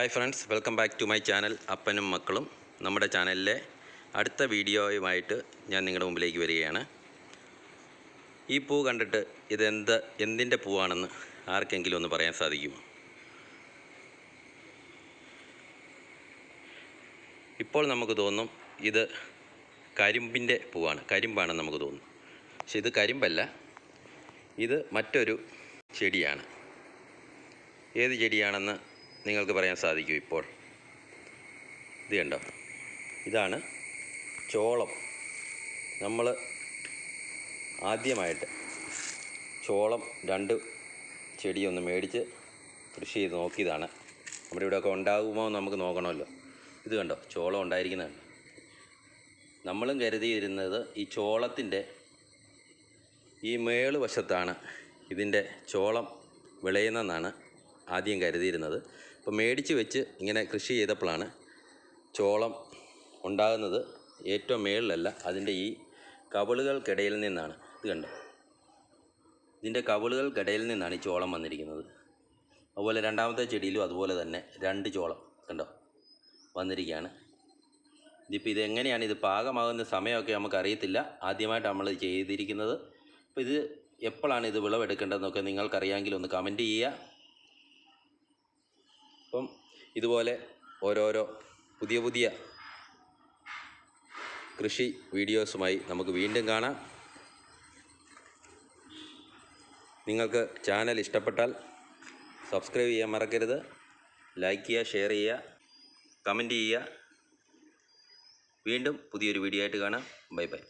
Hi friends, welcome back to my channel അപ്പനും മക്കളും. നമ്മുടെ ചാനലിലെ അടുത്ത വീഡിയോയുമായിട്ട് ഞാൻ നിങ്ങളുടെ മുമ്പിലേക്ക് വരികയാണ്. ഈ പൂ കണ്ടിട്ട് എന്തിൻ്റെ പൂവാണെന്ന് ആർക്കെങ്കിലും ഒന്ന് പറയാൻ സാധിക്കുമോ? ഇപ്പോൾ നമുക്ക് തോന്നും ഇത് കരിമ്പിൻ്റെ പൂവാണ്, കരിമ്പാണെന്ന് നമുക്ക് തോന്നും. പക്ഷെ ഇത് കരിമ്പല്ല, ഇത് മറ്റൊരു ചെടിയാണ്. ഏത് ചെടിയാണെന്ന് നിങ്ങൾക്ക് പറയാൻ സാധിക്കും? ഇപ്പോൾ ഇത് കണ്ടോ, ഇതാണ് ചോളം. നമ്മൾ ആദ്യമായിട്ട് ചോളം 2 ചെടിയൊന്ന് മേടിച്ച് കൃഷി ചെയ്ത് നോക്കിയതാണ്. നമ്മുടെ ഇവിടെയൊക്കെ ഉണ്ടാകുമോ എന്ന് നമുക്ക് നോക്കണമല്ലോ. ഇത് കണ്ടോ, ചോളം ഉണ്ടായിരിക്കുന്നുണ്ട്. നമ്മളും കരുതിയിരുന്നത് ഈ ചോളത്തിൻ്റെ ഈ മേളുവശത്താണ് ഇതിൻ്റെ ചോളം വിളയുന്നതെന്നാണ് ആദ്യം കരുതിയിരുന്നത്. അപ്പോൾ മേടിച്ച് വെച്ച് ഇങ്ങനെ കൃഷി ചെയ്തപ്പോഴാണ് ചോളം ഉണ്ടാകുന്നത് ഏറ്റവും മേളിലല്ല, അതിൻ്റെ ഈ കവിളുകൾക്കിടയിൽ നിന്നാണ്. ഇത് കണ്ടോ, ഇതിൻ്റെ കവിളുകൾക്കിടയിൽ നിന്നാണ് ഈ ചോളം വന്നിരിക്കുന്നത്. അതുപോലെ രണ്ടാമത്തെ ചെടിയിലും അതുപോലെ തന്നെ 2 ചോളം കണ്ടോ വന്നിരിക്കുകയാണ്. ഇതിപ്പോൾ ഇതെങ്ങനെയാണ് ഇത് പാകമാകുന്ന സമയമൊക്കെ നമുക്കറിയത്തില്ല. ആദ്യമായിട്ട് നമ്മൾ ചെയ്തിരിക്കുന്നത്. അപ്പോൾ ഇത് എപ്പോഴാണ് ഇത് വിളവെടുക്കേണ്ടതെന്നൊക്കെ നിങ്ങൾക്കറിയാമെങ്കിൽ ഒന്ന് കമൻറ്റ് ചെയ്യുക. അപ്പം ഇതുപോലെ ഓരോരോ പുതിയ കൃഷി വീഡിയോസുമായി നമുക്ക് വീണ്ടും കാണാം. നിങ്ങൾക്ക് ചാനൽ ഇഷ്ടപ്പെട്ടാൽ സബ്സ്ക്രൈബ് ചെയ്യാൻ മറക്കരുത്. ലൈക്ക് ചെയ്യുക, ഷെയർ ചെയ്യുക, കമൻറ്റ് ചെയ്യുക. വീണ്ടും പുതിയൊരു വീഡിയോ ആയിട്ട് കാണാം. Bye bye.